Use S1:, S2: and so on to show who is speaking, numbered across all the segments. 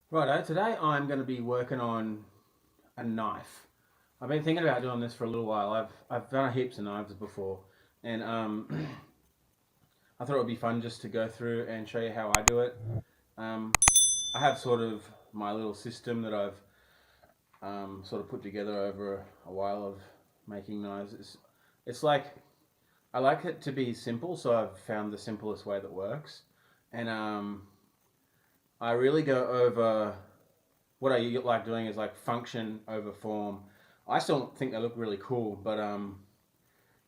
S1: Righto, today I'm going to be working on a knife. I've been thinking about doing this for a little while. I've done heaps of knives before, and I thought it would be fun just to go through and show you how I do it. Um, I have sort of my little system that I've sort of put together over a while of making knives. It's like I like it to be simple, so I've found the simplest way that works, and I really go over what I like doing is like function over form. I still think they look really cool, but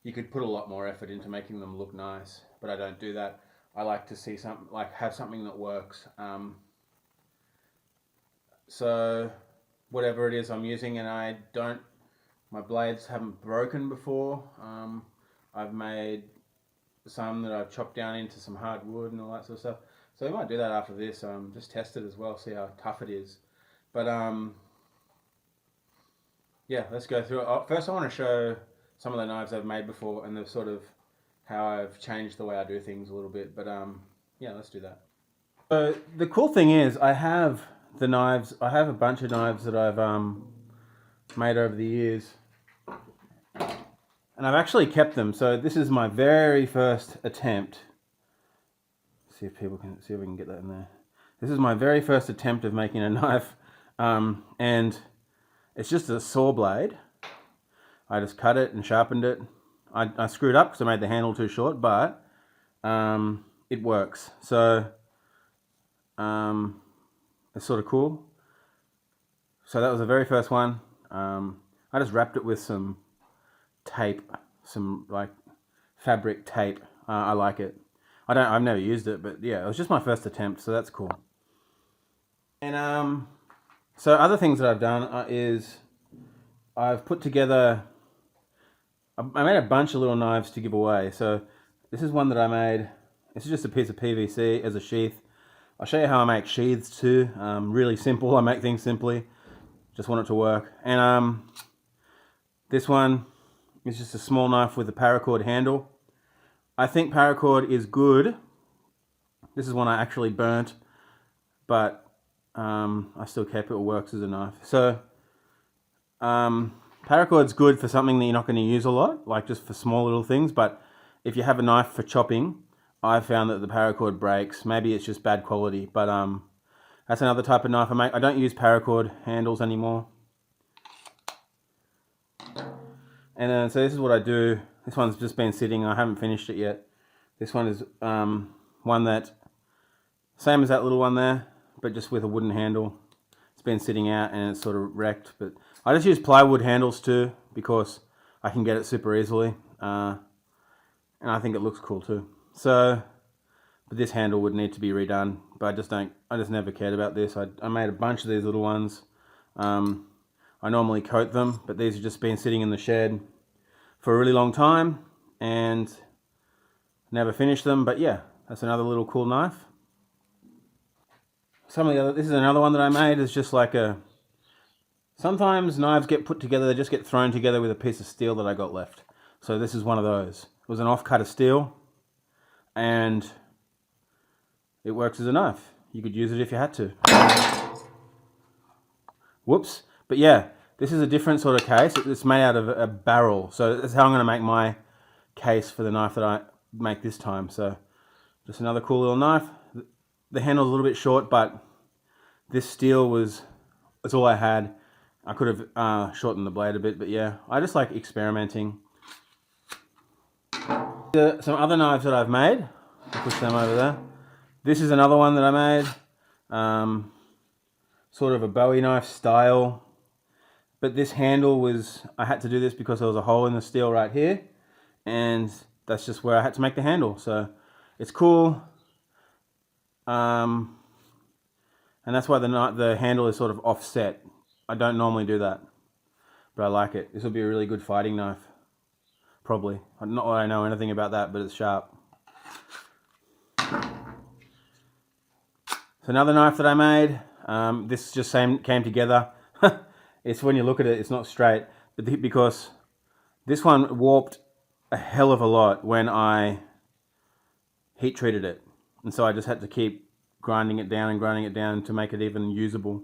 S1: you could put a lot more effort into making them look nice. But I don't do that. I like to see something like have something that works. So whatever it is I'm using, and I don't, my blades haven't broken before. I've made some that I've chopped down into some hard wood and all that sort of stuff. So we might do that after this. Just test it as well, see how tough it is. But yeah, let's go through it. First, I want to show some of the knives I've made before and the sort of how I've changed the way I do things a little bit. But yeah, let's do that. So the cool thing is, I have the knives. I have a bunch of knives that I've made over the years, and I've actually kept them. So this is my very first attempt. See if people can see if we can get that in there. This is my very first attempt of making a knife, and it's just a saw blade. I just cut it and sharpened it. I screwed up because I made the handle too short, but it works. So it's sort of cool. So that was the very first one. I just wrapped it with some tape, some like fabric tape. I like it. I've never used it, but yeah, it was just my first attempt, so that's cool. And so other things that I've done is I've put together. I made a bunch of little knives to give away. So this is one that I made. This is just a piece of PVC as a sheath. I'll show you how I make sheaths too. Really simple. I make things simply. Just want it to work. And this one is just a small knife with a paracord handle. I think paracord is good. This is one I actually burnt, but I still kept it. It works as a knife. So paracord's good for something that you're not going to use a lot, like just for small little things. But if you have a knife for chopping, I've found that the paracord breaks. Maybe it's just bad quality, but that's another type of knife I make. I don't use paracord handles anymore. And so this is what I do. This one's just been sitting. I haven't finished it yet. This one is one that, same as that little one there, but just with a wooden handle. It's been sitting out and it's sort of wrecked, but I just use plywood handles too because I can get it super easily, and I think it looks cool too. So, but this handle would need to be redone, but I just never cared about this. I made a bunch of these little ones. I normally coat them, but these have just been sitting in the shed for a really long time and never finished them. But yeah, that's another little cool knife. This is another one that I made. It's just like sometimes knives get put together, they just get thrown together with a piece of steel that I got left. So this is one of those. It was an off-cut of steel, and it works as a knife. You could use it if you had to. Whoops. But yeah, this is a different sort of case. It's made out of a barrel. So that's how I'm going to make my case for the knife that I make this time. So just another cool little knife. The handle's a little bit short, but this steel that's all I had. I could have shortened the blade a bit, but yeah, I just like experimenting. Some other knives that I've made. I'll push them over there. This is another one that I made. Sort of a Bowie knife style. But this handle I had to do this because there was a hole in the steel right here. And that's just where I had to make the handle. So it's cool. And that's why the handle is sort of offset. I don't normally do that, but I like it. This will be a really good fighting knife. Probably. Not that I know anything about that, but it's sharp. So another knife that I made. This just came together. It's when you look at it, it's not straight, but because this one warped a hell of a lot when I heat treated it. And so I just had to keep grinding it down to make it even usable.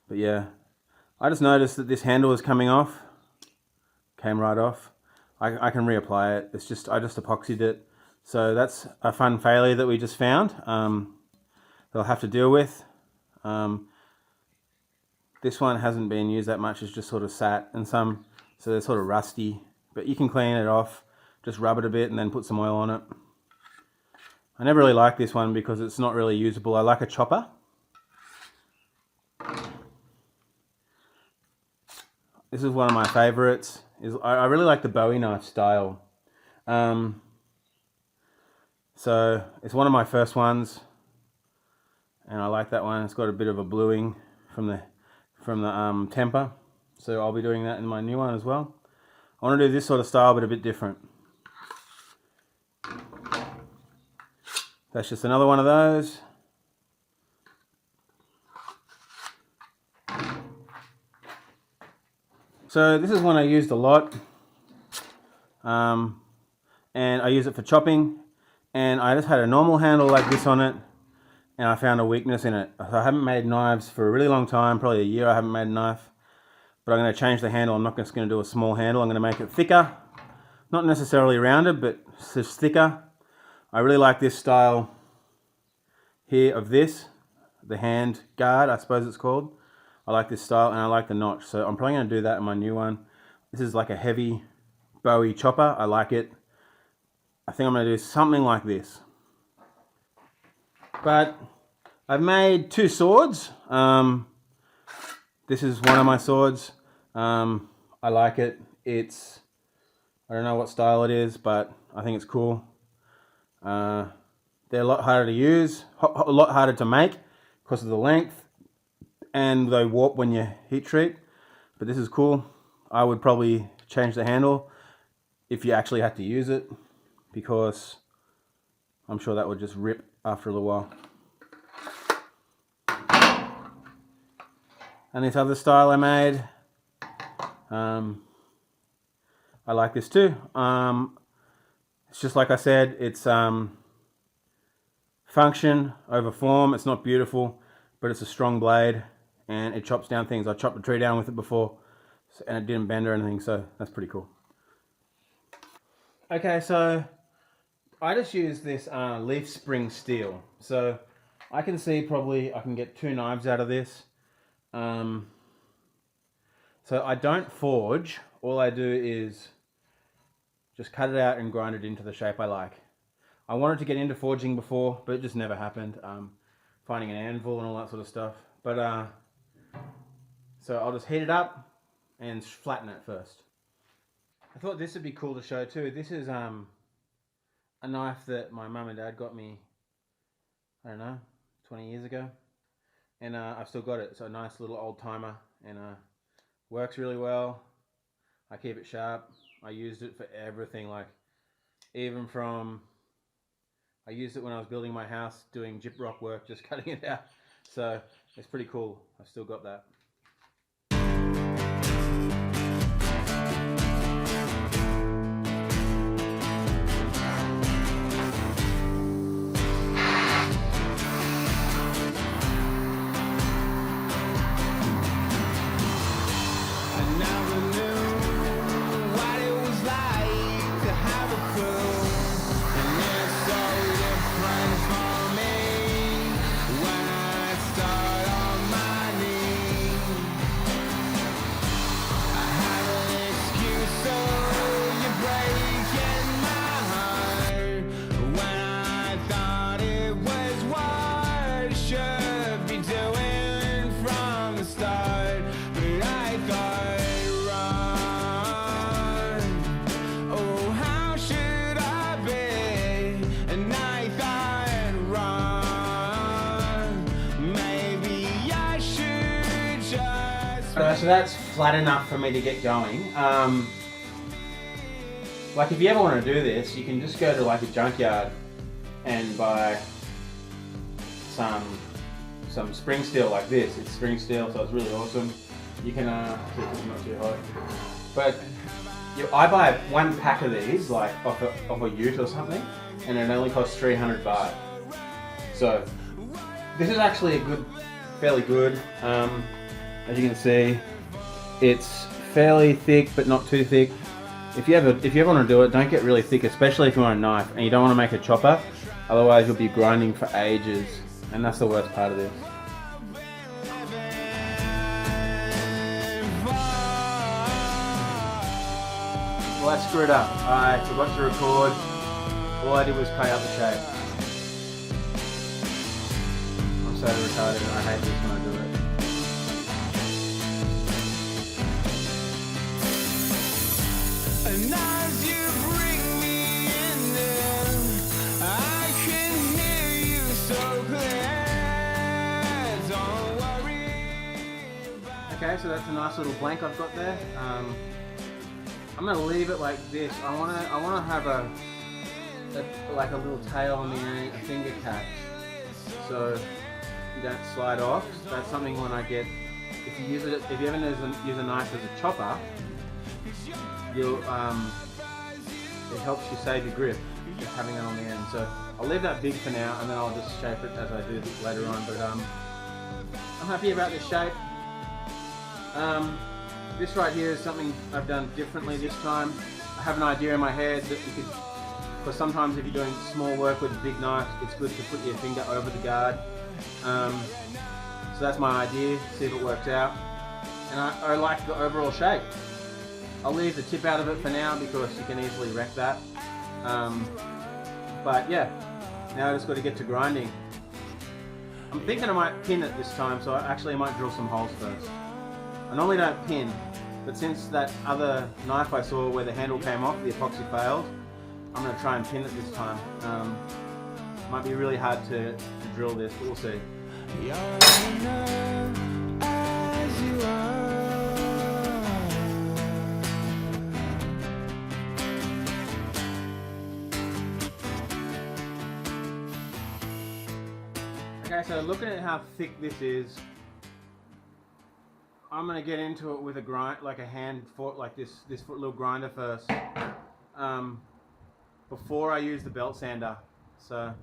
S1: But yeah, I just noticed that this handle is coming off. Came right off. I can reapply it. It's just I just epoxied it. So that's a fun failure that we just found. That I'll have to deal with. This one hasn't been used that much. It's just sort of sat and so they're sort of rusty. But you can clean it off. Just rub it a bit and then put some oil on it. I never really like this one because it's not really usable. I like a chopper. This is one of my favorites. I really like the Bowie knife style. So it's one of my first ones, and I like that one. It's got a bit of a bluing from the temper, so I'll be doing that in my new one as well. I want to do this sort of style, but a bit different. That's just another one of those. So this is one I used a lot, and I use it for chopping, and I just had a normal handle like this on it, and I found a weakness in it. So I haven't made knives for a really long time, probably a year I haven't made a knife, but I'm going to change the handle. I'm not just going to do a small handle, I'm going to make it thicker, not necessarily rounded, but just thicker. I really like this style here of this, the hand guard, I suppose it's called. I like this style and I like the notch, so I'm probably going to do that in my new one. This is like a heavy Bowie chopper. I like it. I think I'm going to do something like this. But I've made two swords. This is one of my swords. I like it. I don't know what style it is, but I think it's cool. They're a lot harder to use, a lot harder to make because of the length. And they warp when you heat treat, but this is cool. I would probably change the handle if you actually had to use it, because I'm sure that would just rip after a little while. And this other style I made, I like this too. It's just like I said, it's function over form. It's not beautiful, but it's a strong blade. And it chops down things. I chopped a tree down with it before, and it didn't bend or anything, so that's pretty cool. Okay, so I just use this leaf spring steel. So I can see probably I can get 2 knives out of this. So I don't forge. All I do is just cut it out and grind it into the shape I like. I wanted to get into forging before, but it just never happened. Finding an anvil and all that sort of stuff. But so I'll just heat it up and flatten it first. I thought this would be cool to show too. This is a knife that my mum and dad got me, I don't know, 20 years ago. And I've still got it. It's a nice little old timer and works really well. I keep it sharp. I used it for everything, like even from, I used it when I was building my house, doing gyprock work, just cutting it out. So it's pretty cool. I've still got that. So that's flat enough for me to get going. Like if you ever want to do this, you can just go to like a junkyard and buy some spring steel like this. It's spring steel, so it's really awesome. You can keep it not too hot. But I buy 1 pack of these, like off a ute or something, and it only costs 300 baht. So This is actually fairly good. As you can see, it's fairly thick, but not too thick. If you ever want to do it, don't get really thick, especially if you want a knife and you don't want to make a chopper. Otherwise, you'll be grinding for ages, and that's the worst part of this. Well, I screwed up. I forgot to record. All I did was cut out the shape. I'm so retarded and I hate this when I do it. And as you bring me in there, I can hear you so clear. Don't worry. Okay, so that's a nice little blank I've got there. I'm gonna leave it like this. I wanna have like a little tail on the end, a finger catch, so you don't slide off. So that's something when I get, if you ever use a knife as a chopper, you'll it helps you save your grip just having that on the end. So I'll leave that big for now, and then I'll just shape it as I do later on. But I'm happy about this shape. This right here is something I've done differently this time. I have an idea in my head that you could, because sometimes if you're doing small work with a big knife, it's good to put your finger over the guard. So that's my idea, see if it works out. And I like the overall shape. I'll leave the tip out of it for now because you can easily wreck that. But yeah, now I just got to get to grinding. I'm thinking I might pin it this time, so I might drill some holes first. I normally don't pin, but since that other knife I saw where the handle came off, the epoxy failed, I'm going to try and pin it this time. Might be really hard to drill this, but we'll see. Okay, so looking at how thick this is, I'm gonna get into it with a grind, like a hand fork, like this little grinder first, before I use the belt sander. So.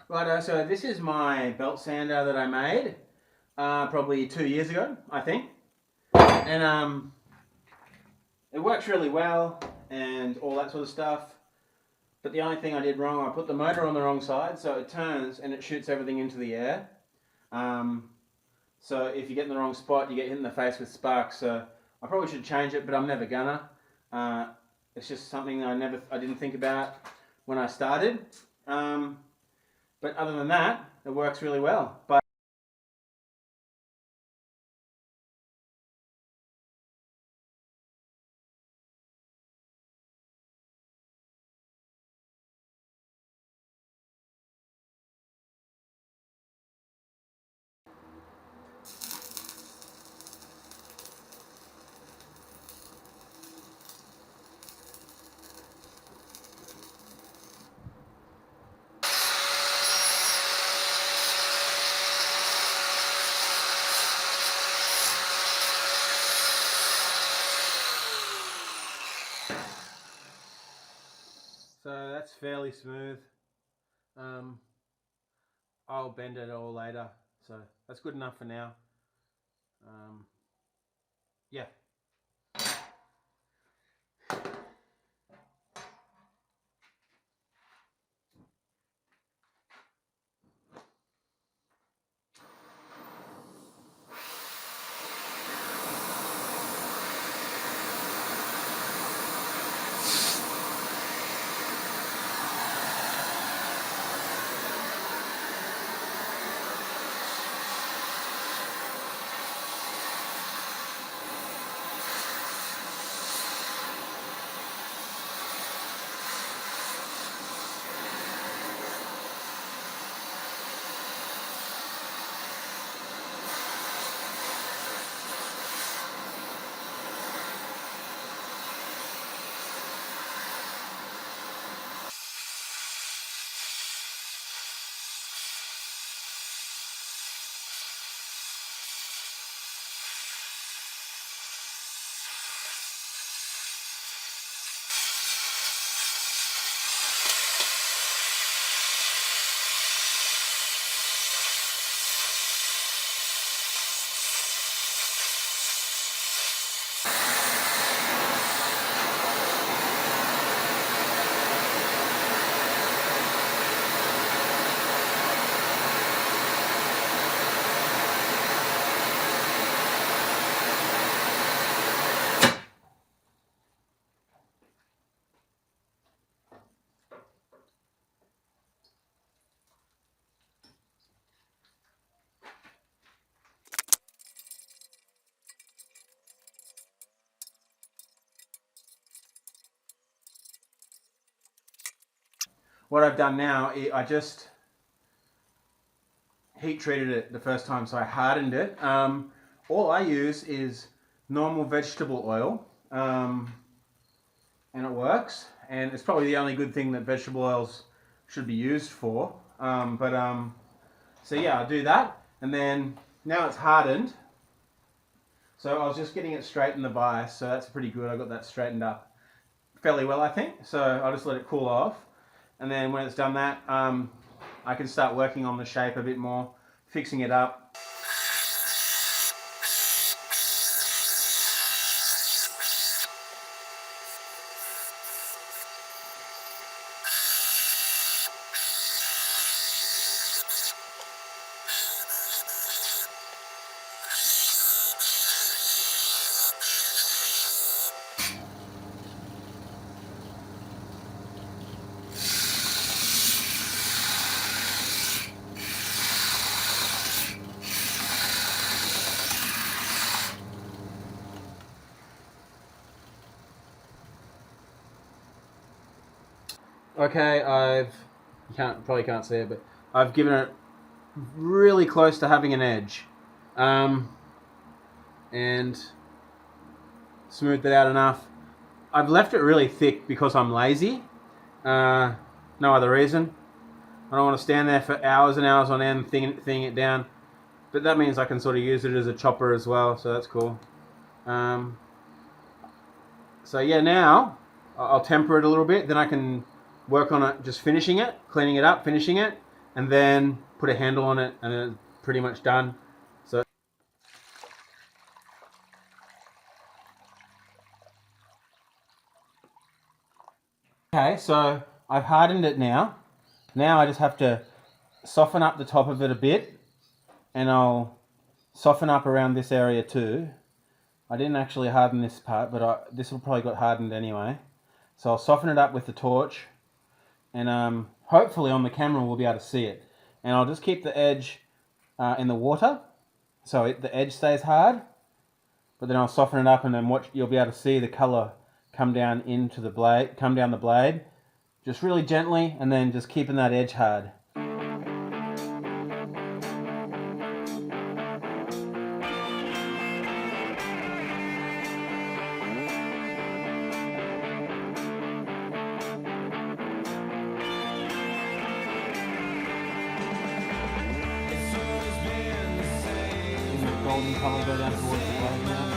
S1: Righto, so this is my belt sander that I made probably 2 years ago, I think. And it works really well and all that sort of stuff. But the only thing I did wrong, I put the motor on the wrong side, so it turns and it shoots everything into the air. So if you get in the wrong spot, you get hit in the face with sparks. So I probably should change it, but I'm never gonna. It's just something I didn't think about when I started. But other than that, it works really well. But so that's fairly smooth. I'll bend it all later, so that's good enough for now. Yeah. what I've done now, I just heat treated it the first time, so I hardened it. All I use is normal vegetable oil, and it works. And it's probably the only good thing that vegetable oils should be used for. So yeah, I'll do that. And then now it's hardened. So I was just getting it straight in the vise, so that's pretty good. I got that straightened up fairly well, I think. So I'll just let it cool off. And then when it's done that, I can start working on the shape a bit more, fixing it up. Okay, you probably can't see it, but I've given it really close to having an edge, and smoothed it out enough. I've left it really thick because I'm lazy, no other reason. I don't want to stand there for hours and hours on end thinning it down, but that means I can sort of use it as a chopper as well, so that's cool. So yeah, now I'll temper it a little bit, then I can work on it, just finishing it, cleaning it up, finishing it, and then put a handle on it, and it's pretty much done. So okay, so I've hardened it now. Now I just have to soften up the top of it a bit, and I'll soften up around this area too. I didn't actually harden this part, but this will probably got hardened anyway. So I'll soften it up with the torch, and hopefully on the camera we'll be able to see it. And I'll just keep the edge in the water, so the edge stays hard, but then I'll soften it up, and then you'll be able to see the color come down into the blade, come down the blade, just really gently, and then just keeping that edge hard. Golden color go down towards the blade now.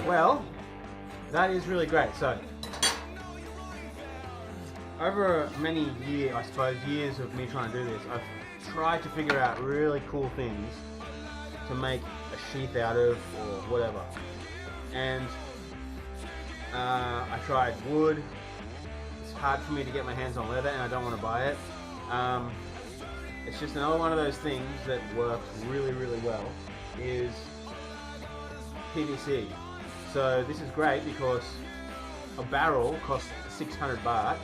S1: Well, that is really great. So, over many years, I suppose, years of me trying to do this, I've tried to figure out really cool things to make a sheath out of, or whatever. And I tried wood. It's hard for me to get my hands on leather, and I don't want to buy it. It's just another one of those things that works really, really well, is PVC. So this is great because a barrel costs 600 baht,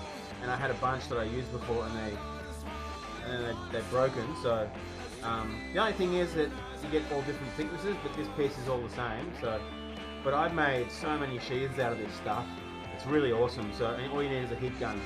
S1: and I had a bunch that I used before, and they're broken. So the only thing is that you get all different thicknesses, but this piece is all the same. So, but I've made so many sheaths out of this stuff. It's really awesome. So all you need is a heat gun.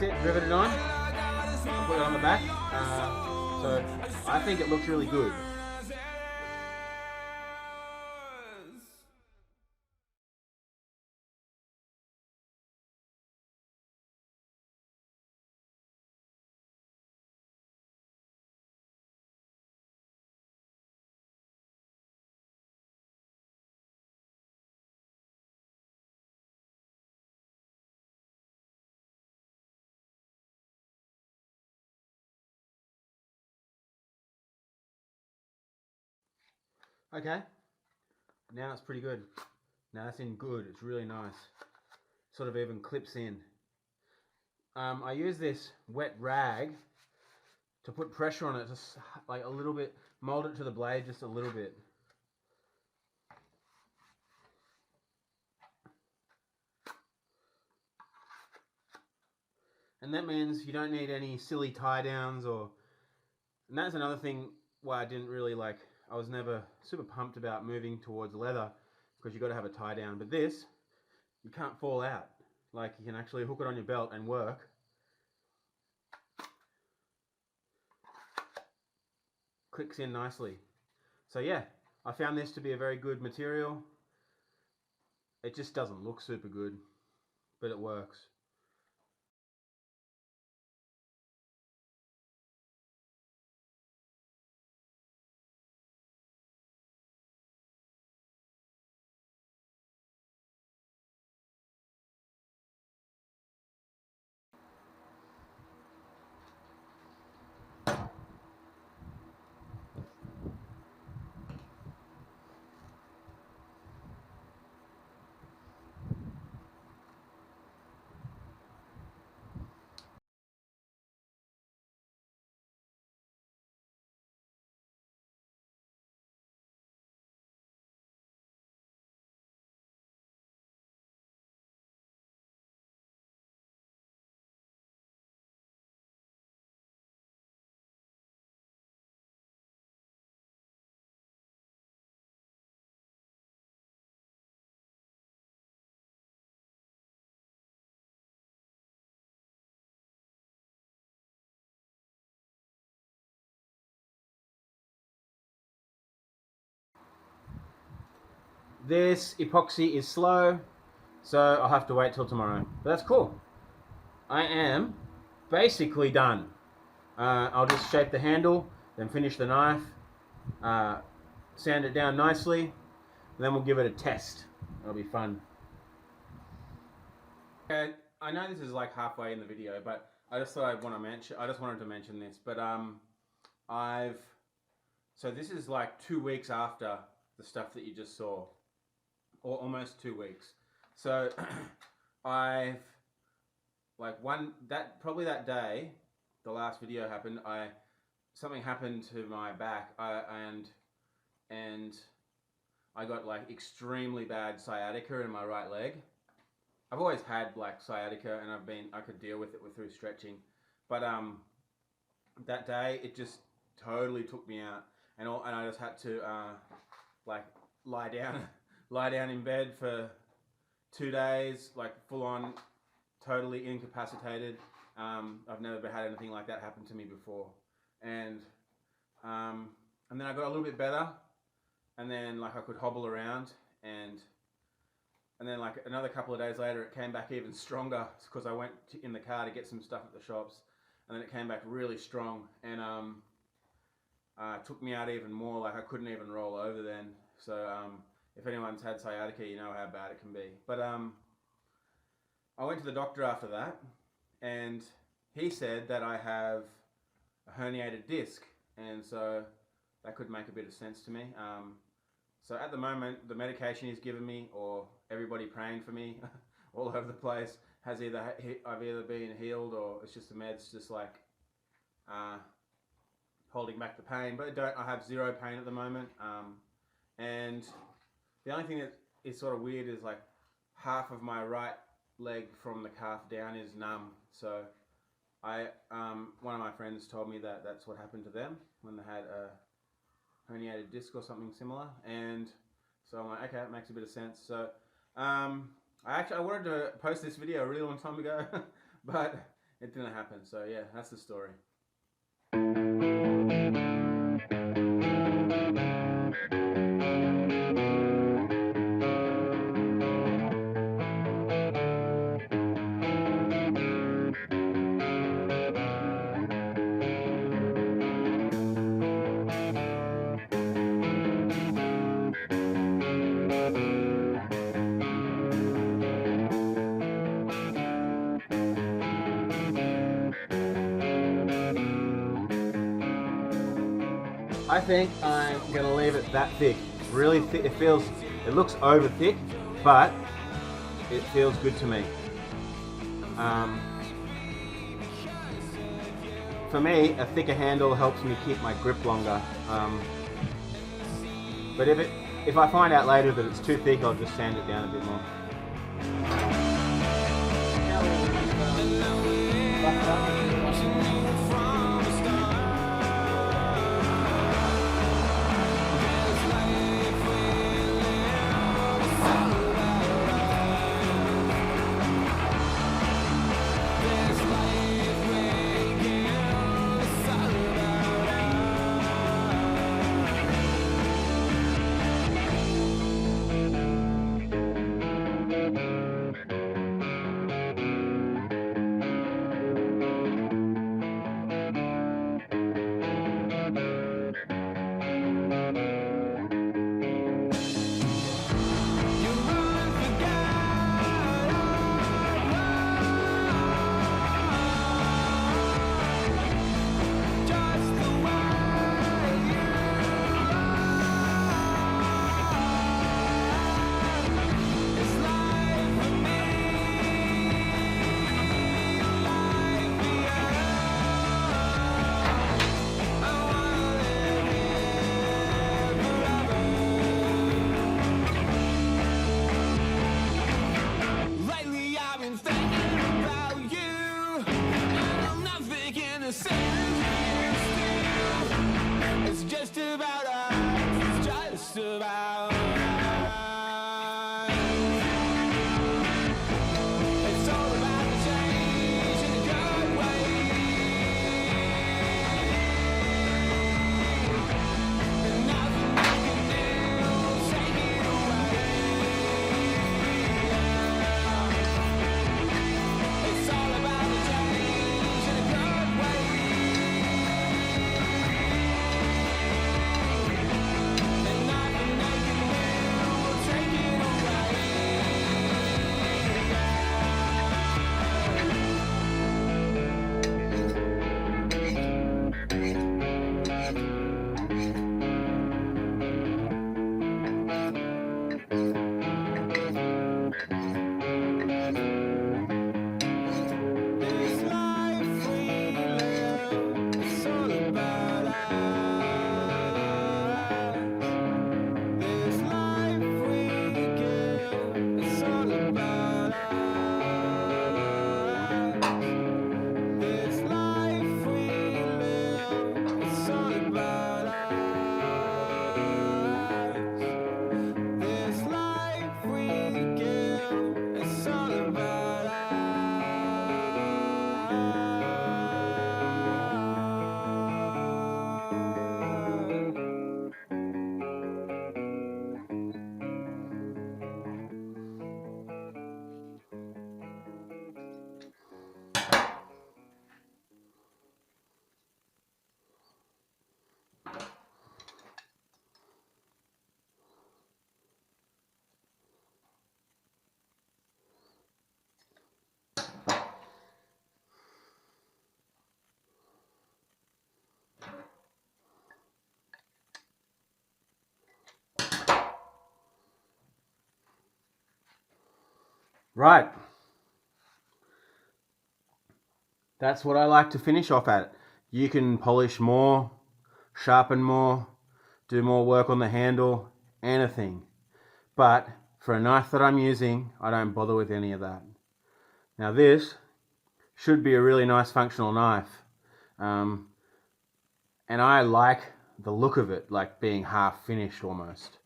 S1: it, riveted on. I'll put it on the back. So I think it looks really good. Okay, now it's pretty good. Now that's in good, it's really nice. Sort of even clips in. I use this wet rag to put pressure on it, just like a little bit, mold it to the blade just a little bit. And that means you don't need any silly tie downs and that's another thing why I didn't really I was never super pumped about moving towards leather, because you got to have a tie down. But this, you can't fall out. Like, you can actually hook it on your belt and work. Clicks in nicely. So yeah, I found this to be a very good material. It just doesn't look super good, but it works. This epoxy is slow, so I'll have to wait till tomorrow. But that's cool. I am basically done. I'll just shape the handle, then finish the knife, sand it down nicely, and then we'll give it a test. It'll be fun. Okay, I know this is like halfway in the video, but I just thought I wanted to mention this. But so this is like 2 weeks after the stuff that you just saw, or almost 2 weeks. So I've probably that day the last video happened, something happened to my back, and I got like extremely bad sciatica in my right leg. I've always had like sciatica, and I could deal with it through stretching, but that day it just totally took me out, and I just had to like lie down in bed for 2 days, like full on, totally incapacitated. I've never had anything like that happen to me before, and then I got a little bit better, and then like I could hobble around, and then like another couple of days later it came back even stronger, because I went in the car to get some stuff at the shops, and then it came back really strong, and took me out even more. Like I couldn't even roll over then. So if anyone's had sciatica, you know how bad it can be. But I went to the doctor after that, and he said that I have a herniated disc, and so that could make a bit of sense to me. So at the moment, the medication he's given me, or everybody praying for me all over the place, I've either been healed, or it's just the meds just like holding back the pain. But I have zero pain at the moment, and the only thing that is sort of weird is like half of my right leg from the calf down is numb. So one of my friends told me that that's what happened to them when they had a herniated disc or something similar, and so I'm like, okay, that makes a bit of sense. So I wanted to post this video a really long time ago, but it didn't happen. So yeah, that's the story. I think I'm gonna leave it that thick. Really thick. It looks over thick, but it feels good to me. For me, a thicker handle helps me keep my grip longer. But if I find out later that it's too thick, I'll just sand it down a bit more. Right. That's what I like to finish off at. You can polish more, sharpen more, do more work on the handle, anything. But for a knife that I'm using, I don't bother with any of that. Now this should be a really nice functional knife. And I like the look of it, like being half finished almost.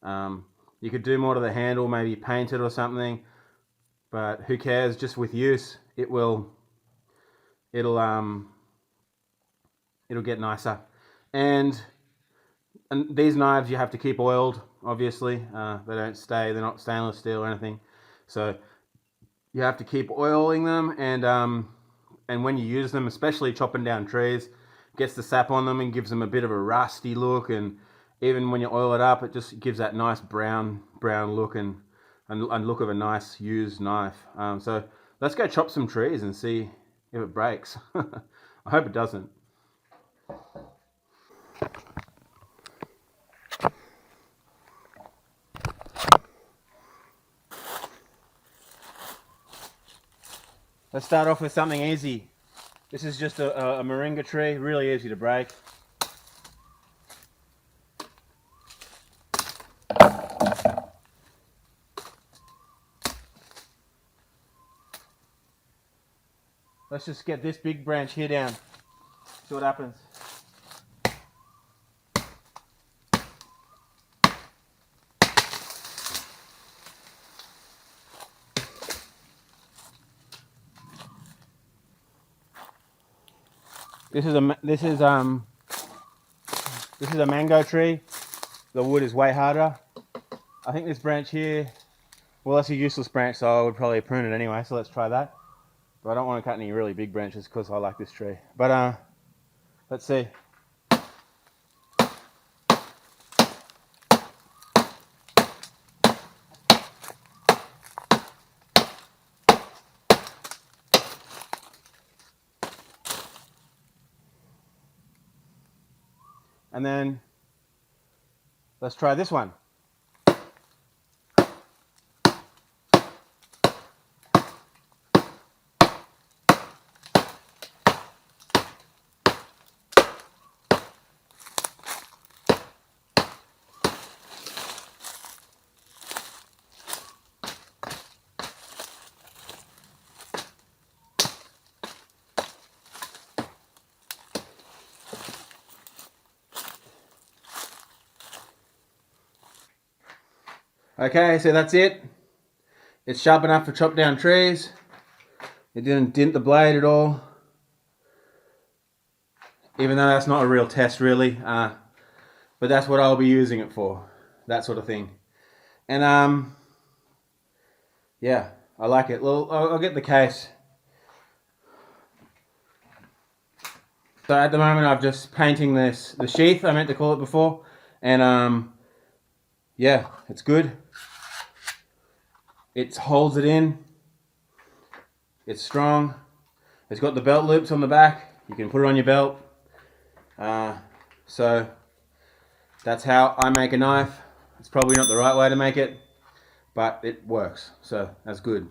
S1: You could do more to the handle, maybe paint it or something, but who cares? Just with use, it will it'll get nicer. And these knives you have to keep oiled, obviously. They don't stay, they're not stainless steel or anything. So you have to keep oiling them, and when you use them, especially chopping down trees, gets the sap on them and gives them a bit of a rusty look. And even when you oil it up, it just gives that nice brown look and look of a nice used knife. So let's go chop some trees and see if it breaks. I hope it doesn't. Let's start off with something easy. This is just a moringa tree, really easy to break. Let's just get this big branch here down. See what happens. This is a mango tree. The wood is way harder. I think this branch here, well, that's a useless branch, so I would probably prune it anyway. So let's try that. But I don't want to cut any really big branches because I like this tree. But let's see. And then let's try this one. Okay, so that's it. It's sharp enough for chop down trees. It didn't dent the blade at all. Even though that's not a real test really. But that's what I'll be using it for. That sort of thing. And yeah, I like it. Well, I'll get the case. So at the moment I'm just painting the sheath, I meant to call it before. And yeah, it's good. It holds it in. It's strong. It's got the belt loops on the back. You can put it on your belt. So that's how I make a knife. It's probably not the right way to make it, but it works. So that's good.